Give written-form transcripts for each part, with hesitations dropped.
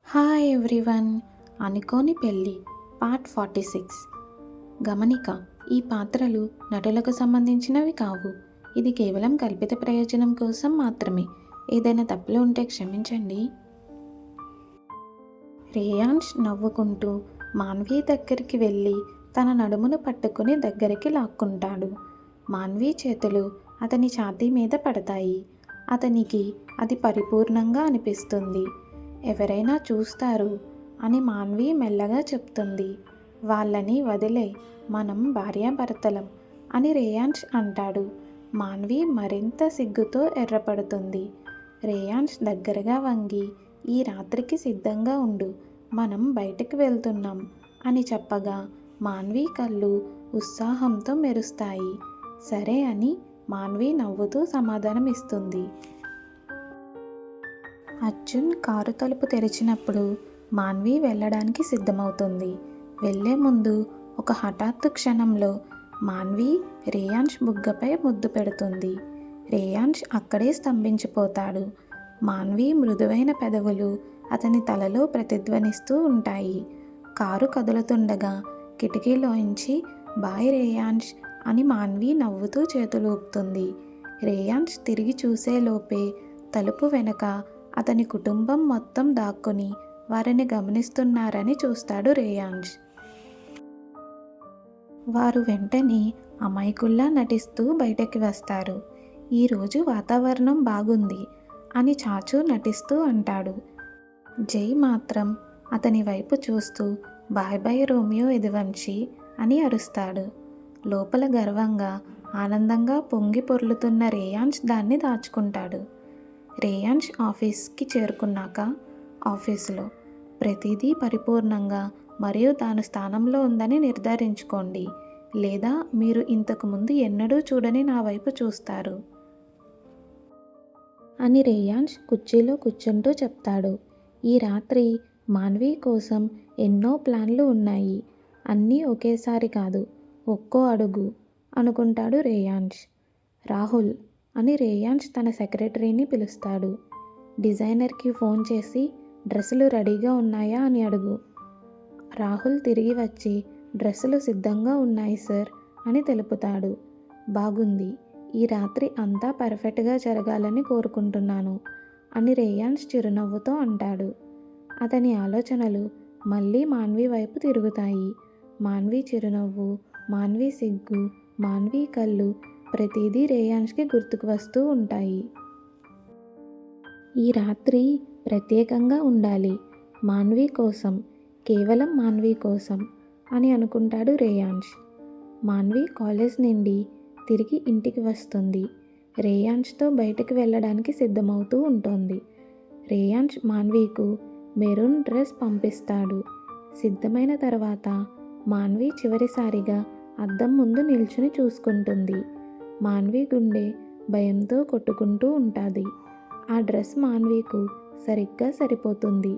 Hi everyone. అనుకోని పెళ్ళి part 46. గమనిక: ఈ పాత్రలు నటులకు సంబంధించినవి కావు. ఇది కేవలం కల్పిత ప్రయోజనం కోసం మాత్రమే. ఏదైనా తప్పులు ఉంటే క్షమించండి. రేయాన్ష్ నవ్వుకుంటూ మాన్వి దగ్గరికి వెళ్ళి తన నడుమును పట్టుకుని దగ్గరికి లాక్కుంటాడు. మాన్వి చేతులు అతని ఛాతీ మీద పడతాయి. అతనికి అది పరిపూర్ణంగా అనిపిస్తుంది. ఎవరైనా చూస్తారు అని మాన్వి మెల్లగా చెప్తుంది. వాళ్ళని వదిలే, మనం భార్యాభర్తలం అని రేయాన్ష్ అంటాడు. మాన్వి మరింత సిగ్గుతో ఎర్రపడుతుంది. రేయాన్ష్ దగ్గరగా వంగి, ఈ రాత్రికి సిద్ధంగా ఉండు, మనం బయటికి వెళ్తున్నాం అని చెప్పగా మాన్వి కళ్ళు ఉత్సాహంతో మెరుస్తాయి. సరే అని మాన్వి నవ్వుతూ సమాధానం ఇస్తుంది. అర్జున్ కారు తలుపు తెరిచినప్పుడు మాన్వి వెళ్ళడానికి సిద్ధమవుతుంది. వెళ్లే ముందు ఒక హఠాత్తు క్షణంలో మాన్వి రేయాన్ష్ బుగ్గపై ముద్దు పెడుతుంది. రేయాన్ష్ అక్కడే స్తంభించిపోతాడు. మాన్వి మృదువైన పెదవులు అతని తలలో ప్రతిధ్వనిస్తూ ఉంటాయి. కారు కదులుతుండగా కిటికీలోంచి బాయ్ రేయాన్ష్ అని మాన్వి నవ్వుతూ చేతులు ఊపుతుంది. రేయాన్ష్ తిరిగి చూసేలోపే తలుపు వెనక అతని కుటుంబం మొత్తం దాక్కుని వారిని గమనిస్తున్నారని చూస్తాడు రేయాన్ష్. వారు వెంటనే అమాయకుల్లా నటిస్తూ బయటకి వస్తారు. ఈరోజు వాతావరణం బాగుంది అని చాచు నటిస్తూ అంటాడు. జై మాత్రం అతని వైపు చూస్తూ బాయ్ బాయ్ రోమియో యదువంశీ అని అరుస్తాడు. లోపల గర్వంగా ఆనందంగా పొంగి పొర్లుతున్న రేయాన్ష్ దాన్ని దాచుకుంటాడు. రేయాన్ష్ ఆఫీస్కి చేరుకున్నాక ఆఫీసులో ప్రతిదీ పరిపూర్ణంగా మరియు దాని స్థానంలో ఉందని నిర్ధారించుకోండి, లేదా మీరు ఇంతకుముందు ఎన్నడూ చూడని నా వైపు చూస్తారు అని రేయాన్ష్ కుర్చీలో కూర్చుంటూ చెప్తాడు. ఈ రాత్రి మాన్వి కోసం ఎన్నో ప్లాన్లు ఉన్నాయి. అన్నీ ఒకేసారి కాదు, ఒక్కో అడుగు అనుకుంటాడు రేయాన్ష్. రాహుల్ అని రేయాన్ష్ తన సెక్రటరీని పిలుస్తాడు. డిజైనర్కి ఫోన్ చేసి డ్రెస్సులు రెడీగా ఉన్నాయా అని అడుగు. రాహుల్ తిరిగి వచ్చి డ్రెస్సులు సిద్ధంగా ఉన్నాయి సార్ అని తెలుపుతాడు. బాగుంది, ఈ రాత్రి అంతా పర్ఫెక్ట్గా జరగాలని కోరుకుంటున్నాను అని రేయాన్ష్ చిరునవ్వుతో అంటాడు. అతని ఆలోచనలు మళ్ళీ మాన్వి వైపు తిరుగుతాయి. మాన్వి చిరునవ్వు, మాన్వి సిగ్గు, మాన్వి కళ్ళు ప్రతిదీ రేయాన్ష్కి గుర్తుకు వస్తూ ఉంటాయి. ఈ రాత్రి ప్రత్యేకంగా ఉండాలి, మాన్వి కోసం, కేవలం మాన్వి కోసం అని అనుకుంటాడు రేయాన్ష్. మాన్వి కాలేజ్ నుండి తిరిగి ఇంటికి వస్తుంది. రేయాన్ష్తో బయటకు వెళ్ళడానికి సిద్ధమవుతూ ఉంటుంది. రేయాన్ష్ మాన్వికు మెరూన్ డ్రెస్ పంపిస్తాడు. సిద్ధమైన తర్వాత మాన్వి చివరిసారిగా అద్దం ముందు నిల్చుని చూసుకుంటుంది. మాన్వి గుండె భయంతో కొట్టుకుంటూ ఉంటుంది. ఆ డ్రెస్ మాన్వికు సరిగ్గా సరిపోతుంది.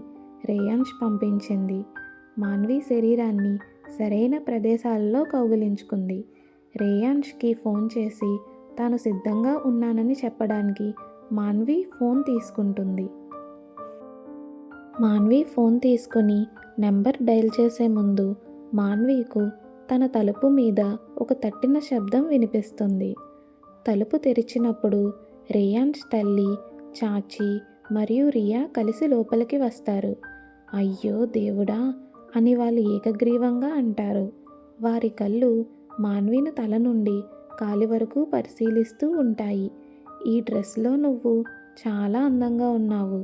రేయాన్ష్ పంపించింది. మాన్వి శరీరాన్ని సరైన ప్రదేశాలలో కౌగిలించుకుంది. రేయాన్ష్కి ఫోన్ చేసి తాను సిద్ధంగా ఉన్నానని చెప్పడానికి మాన్వి ఫోన్ తీసుకుంటుంది. మాన్వి ఫోన్ తీసుకుని నెంబర్ డయల్ చేసే ముందు మాన్వికు తన తలుపు మీద ఒక తట్టిన శబ్దం వినిపిస్తుంది. తలుపు తెరిచినప్పుడు రేయాన్ష్ తల్లి, చాచి మరియు రియా కలిసి లోపలికి వస్తారు. అయ్యో దేవుడా అని వాళ్ళు ఏకగ్రీవంగా అంటారు. వారి కళ్ళు మాన్విని తల నుండి కాలి వరకు పరిశీలిస్తూ ఉంటాయి. ఈ డ్రెస్లో నువ్వు చాలా అందంగా ఉన్నావు,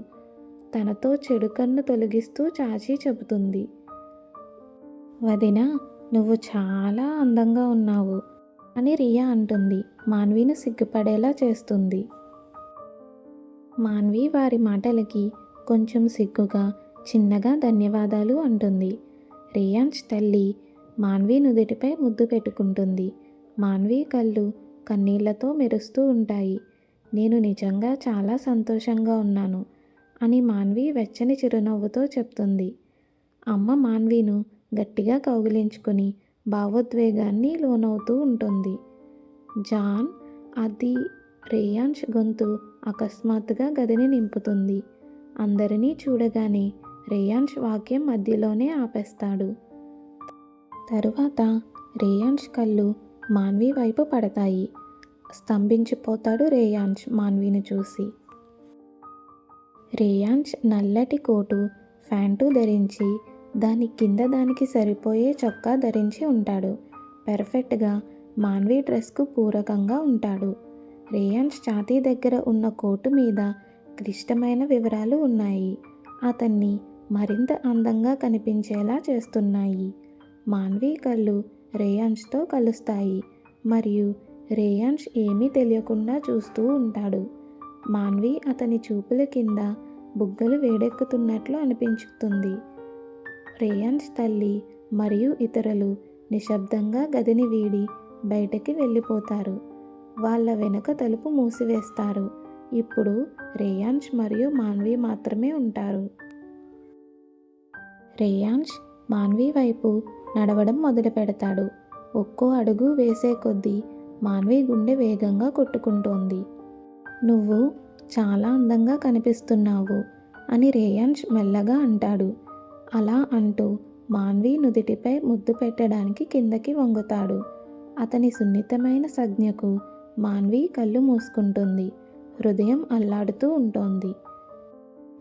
తనతో చెడు కన్ను తొలగిస్తూ చాచి చెబుతుంది. వదినా, నువ్వు చాలా అందంగా ఉన్నావు అని రియా అంటుంది. మాన్విని సిగ్గుపడేలా చేస్తుంది. మాన్వి వారి మాటలకి కొంచెం సిగ్గుగా చిన్నగా ధన్యవాదాలు అంటుంది. రేయాన్ష్ తల్లి మాన్వి నుదుటిపై ముద్దు పెట్టుకుంటుంది. మాన్వి కళ్ళు కన్నీళ్లతో మెరుస్తూ ఉంటాయి. నేను నిజంగా చాలా సంతోషంగా ఉన్నాను అని మాన్వి వెచ్చని చిరునవ్వుతో చెప్తుంది. అమ్మ మాన్విను గట్టిగా కౌగిలించుకుని భావోద్వేగాన్ని లోనవుతూ ఉంటుంది. జాన్ అది రేయాన్ష్ గొంతు అకస్మాత్తుగా గదిని నింపుతుంది. అందరినీ చూడగానే రేయాన్స్ వాక్యం మధ్యలోనే ఆపేస్తాడు. తరువాత రేయాన్స్ కళ్ళు మాన్వి వైపు పడతాయి. స్తంభించిపోతాడు రేయాన్స్ మాన్విని చూసి. రేయాన్స్ నల్లటి కోటు, ప్యాంటు ధరించి దాని కింద దానికి సరిపోయే చొక్కా ధరించి ఉంటాడు. పెర్ఫెక్ట్గా మాన్వి డ్రెస్కు పూరకంగా ఉంటాడు. రేయాన్స్ ఛాతీ దగ్గర ఉన్న కోటు మీద క్లిష్టమైన వివరాలు ఉన్నాయి. అతన్ని మరింత అందంగా కనిపించేలా చేస్తున్నాయి. మాన్వి కళ్ళు రేయాన్స్తో కలుస్తాయి మరియు రేయాన్స్ ఏమీ తెలియకుండా చూస్తూ ఉంటాడు. మాన్వి అతని చూపుల కింద బుగ్గలు వేడెక్కుతున్నట్లు అనిపించుతుంది. రేయాన్స్ తల్లి మరియు ఇతరులు నిశ్శబ్దంగా గదిని వీడి బయటకి వెళ్ళిపోతారు. వాళ్ళ వెనుక తలుపు మూసివేస్తారు. ఇప్పుడు రేయాన్స్ మరియు మాన్వి మాత్రమే ఉంటారు. రేయాన్స్ మాన్వి వైపు నడవడం మొదలు పెడతాడు. ఒక్కో అడుగు వేసే కొద్దీ మాన్వి గుండె వేగంగా కొట్టుకుంటోంది. నువ్వు చాలా అందంగా కనిపిస్తున్నావు అని రేయాన్స్ మెల్లగా అంటాడు. అలా అంటూ మాన్వి నుదిటిపై ముద్దు పెట్టడానికి కిందకి వంగుతాడు. అతని సున్నితమైన సంజ్ఞకు మాన్వి కళ్ళు మూసుకుంటుంది. హృదయం అల్లాడుతూ ఉంటోంది.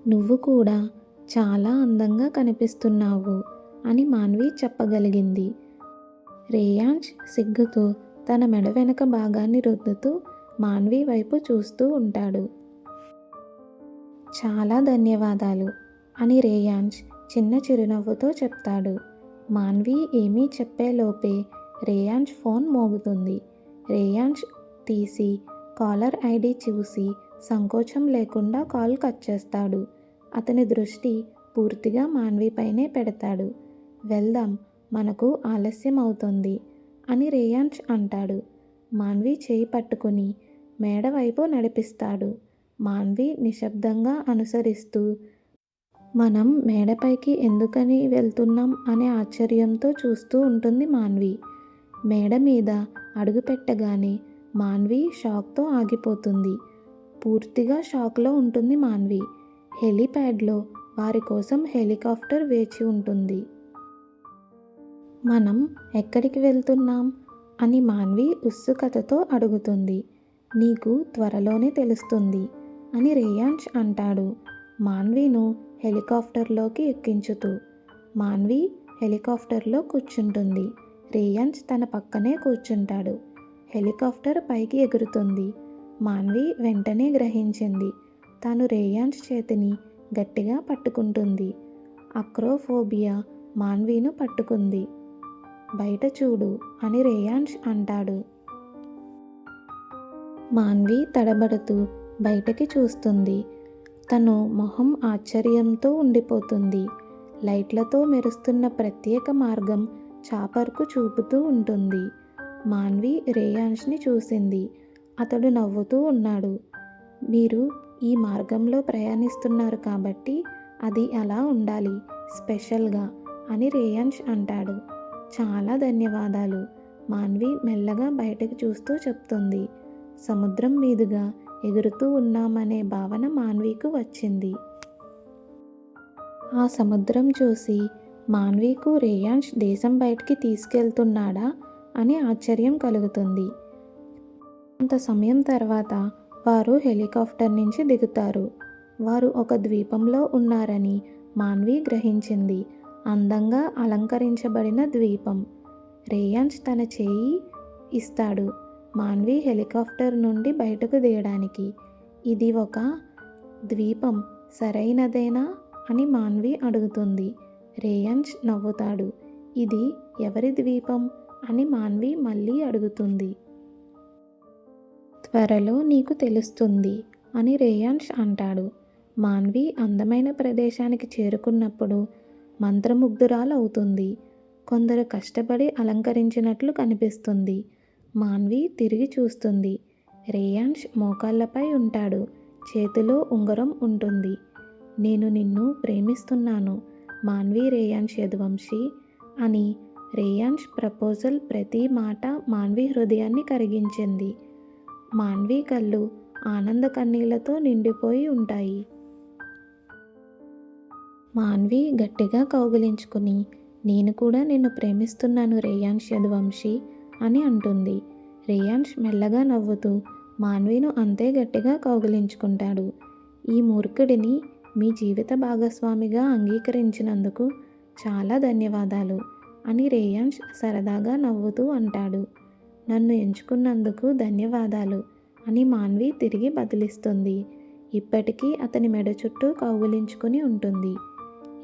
నువ్వు కూడా చాలా అందంగా కనిపిస్తున్నావు అని మాన్వి చెప్పగలిగింది. రేయాన్స్ సిగ్గుతో తన మెడ వెనక భాగాన్ని రుద్దుతూ మాన్వి వైపు చూస్తూ ఉంటాడు. చాలా ధన్యవాదాలు అని రేయాన్స్ చిన్న చిరునవ్వుతో చెప్తాడు. మాన్వి ఏమీ చెప్పేలోపే రేయాన్స్ ఫోన్ మోగుతుంది. రేయాన్స్ తీసి కాలర్ ఐడి చూసి సంకోచం లేకుండా కాల్ కట్ చేస్తాడు. అతని దృష్టి పూర్తిగా మాన్విపైనే పెడతాడు. వెళ్దాం, మనకు ఆలస్యం అవుతుంది అని రేయాన్స్ అంటాడు. మాన్వి చేయి పట్టుకుని మేడ వైపు నడిపిస్తాడు. మాన్వి నిశ్శబ్దంగా అనుసరిస్తూ మనం మేడపైకి ఎందుకని వెళ్తున్నాం అనే ఆశ్చర్యంతో చూస్తూ ఉంటుంది మాన్వి. మేడ మీద అడుగుపెట్టగానే మాన్వి షాక్తో ఆగిపోతుంది. పూర్తిగా షాక్లో ఉంటుంది మాన్వి. హెలీప్యాడ్లో వారి కోసం హెలికాప్టర్ వేచి ఉంటుంది. మనం ఎక్కడికి వెళ్తున్నాం అని మాన్వి ఉత్సుకతతో అడుగుతుంది. నీకు త్వరలోనే తెలుస్తుంది అని రేయాన్స్ అంటాడు మాన్విను హెలికాప్టర్లోకి ఎక్కించుతూ. మాన్వి హెలికాప్టర్లో కూర్చుంటుంది. రేయాన్స్ తన పక్కనే కూర్చుంటాడు. హెలికాప్టర్ పైకి ఎగురుతుంది. మాన్వి వెంటనే గ్రహించింది. తాను రేయాన్స్ చేతిని గట్టిగా పట్టుకుంటుంది. అక్రోఫోబియా మాన్విను పట్టుకుంది. బయట చూడు అని రేయాన్స్ అంటాడు. మాన్వి తడబడుతూ బయటకి చూస్తుంది. తను మొహం ఆశ్చర్యంతో ఉండిపోతుంది. లైట్లతో మెరుస్తున్న ప్రత్యేక మార్గం చాపర్కు చూపుతూ ఉంటుంది. మాన్వి రేయాన్స్ని చూసింది. అతడు నవ్వుతూ ఉన్నాడు. మీరు ఈ మార్గంలో ప్రయాణిస్తున్నారు కాబట్టి అది అలా ఉండాలి, స్పెషల్గా అని రేయాన్స్ అంటాడు. చాలా ధన్యవాదాలు మాన్వి మెల్లగా బయటకు చూస్తూ చెప్తుంది. సముద్రం మీదుగా ఎగురుతూ ఉన్నామనే భావన మాన్వికు వచ్చింది. ఆ సముద్రం చూసి మాన్వికు రేయాన్స్ దేశం బయటికి తీసుకెళ్తున్నాడా అని ఆశ్చర్యం కలుగుతుంది. కొంత సమయం తర్వాత వారు హెలికాప్టర్ నుంచి దిగుతారు. వారు ఒక ద్వీపంలో ఉన్నారని మాన్వి గ్రహించింది. అందంగా అలంకరించబడిన ద్వీపం. రేయాన్స్ తన చేయి ఇస్తాడు మాన్వి హెలికాప్టర్ నుండి బయటకు దిగడానికి. ఇది ఒక ద్వీపం సరైనదేనా అని మాన్వి అడుగుతుంది. రేయాన్స్ నవ్వుతాడు. ఇది ఎవరి ద్వీపం అని మాన్వి మళ్ళీ అడుగుతుంది. త్వరలో నీకు తెలుస్తుంది అని రేయాన్స్ అంటాడు. మాన్వి అందమైన ప్రదేశానికి చేరుకున్నప్పుడు మంత్రముగ్ధురాలవుతుంది. కొందరు కష్టపడి అలంకరించినట్లు కనిపిస్తుంది. మాన్వి తిరిగి చూస్తుంది. రేయాన్స్ మోకాళ్ళపై ఉంటాడు. చేతిలో ఉంగరం ఉంటుంది. నేను నిన్ను ప్రేమిస్తున్నాను మాన్వి రేయాన్స్ యదువంశీ అని రేయాన్స్ ప్రపోజల్ ప్రతి మాట మాన్వి హృదయాన్ని కరిగించింది. మాన్వి కళ్ళు ఆనంద కన్నీళ్లతో నిండిపోయి ఉంటాయి. మాన్వి గట్టిగా కౌగిలించుకుని, నేను కూడా నిన్ను ప్రేమిస్తున్నాను రేయాన్స్ యదువంశీ అని అంటుంది. రేయాన్స్ మెల్లగా నవ్వుతూ మాన్విను అంతే గట్టిగా కౌగిలించుకుంటాడు. ఈ మూర్ఖుడిని మీ జీవిత భాగస్వామిగా అంగీకరించినందుకు చాలా ధన్యవాదాలు అని రేయాన్స్ సరదాగా నవ్వుతూ అంటాడు. నన్ను ఎంచుకున్నందుకు ధన్యవాదాలు అని మాన్వి తిరిగి బదిలిస్తుంది. ఇప్పటికీ అతని మెడ చుట్టూ కౌగిలించుకుని ఉంటుంది.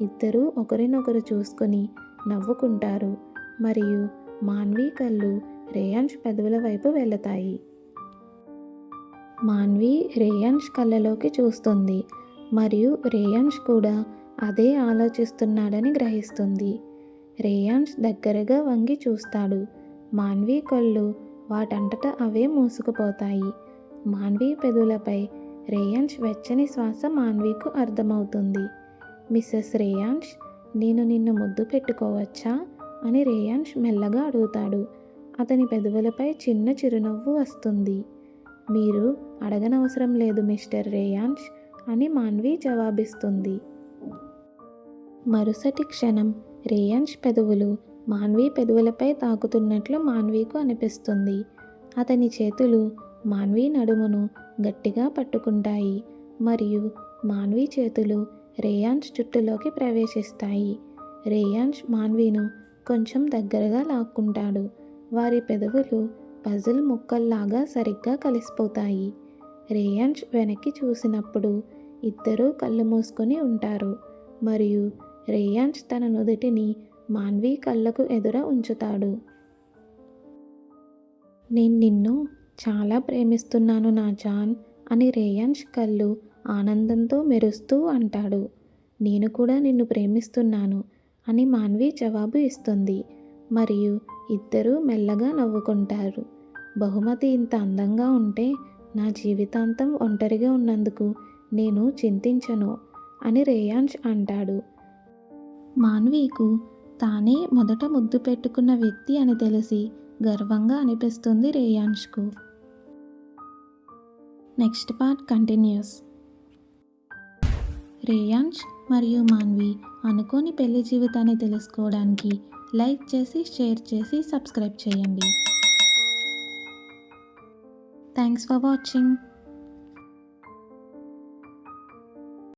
ఇద్దరూ ఒకరినొకరు చూసుకుని నవ్వుకుంటారు మరియు మాన్వి కళ్ళు రేయాన్స్ పెదవుల వైపు వెళతాయి. మాన్వి రేయాన్స్ కళ్ళలోకి చూస్తుంది మరియు రేయాన్స్ కూడా అదే ఆలోచిస్తున్నాడని గ్రహిస్తుంది. రేయాన్స్ దగ్గరగా వంగి చూస్తాడు. మాన్వి కళ్ళు వాటంతట అవే మూసుకుపోతాయి. మాన్వి పెదవులపై రేయాన్స్ వెచ్చని శ్వాస మాన్వికు అర్థమవుతుంది. మిస్సెస్ రేయాన్స్, నేను నిన్ను ముద్దు పెట్టుకోవచ్చా అని రేయాన్స్ మెల్లగా అడుగుతాడు. అతని పెదవులపై చిన్న చిరునవ్వు వస్తుంది. మీరు అడగనవసరం లేదు మిస్టర్ రేయాన్స్ అని మాన్వి జవాబిస్తుంది. మరుసటి క్షణం రేయాన్స్ పెదవులు మాన్వి పెదవులపై తాకుతున్నట్లు మాన్వికు అనిపిస్తుంది. అతని చేతులు మాన్వి నడుమును గట్టిగా పట్టుకుంటాయి మరియు మాన్వి చేతులు రేయాన్స్ జుట్టులోకి ప్రవేశిస్తాయి. రేయాన్స్ మాన్విను కొంచెం దగ్గరగా లాక్కుంటాడు. వారి పెదవులు పజిల్ ముక్కల్లాగా సరిగ్గా కలిసిపోతాయి. రేయాన్స్ వెనక్కి చూసినప్పుడు ఇద్దరూ కళ్ళు మూసుకొని ఉంటారు మరియు రేయాన్స్ తన నుదుటిని మాన్వి కళ్ళకు ఎదుర ఉంచుతాడు. నేను నిన్ను చాలా ప్రేమిస్తున్నాను నా జాన్ అని రేయాన్స్ కళ్ళు ఆనందంతో మెరుస్తూ అంటాడు. నేను కూడా నిన్ను ప్రేమిస్తున్నాను అని మాన్వి జవాబు ఇస్తుంది మరియు ఇద్దరూ మెల్లగా నవ్వుకుంటారు. బహుమతి ఇంత అందంగా ఉంటే నా జీవితాంతం ఒంటరిగా ఉన్నందుకు నేను చింతించను అని రేయాన్స్ అంటాడు. మాన్వికు తానే మొదట ముద్దు పెట్టుకున్న వ్యక్తి అని తెలిసి గర్వంగా అనిపిస్తుంది రేయాన్స్కు. Next part continues. రేయాన్స్ మరియు మాన్వి అనుకోని పెళ్లి జీవితాన్ని తెలుసుకోవడానికి లైక్ చేసి, షేర్ చేసి, సబ్స్క్రైబ్ చేయండి. Thanks for watching.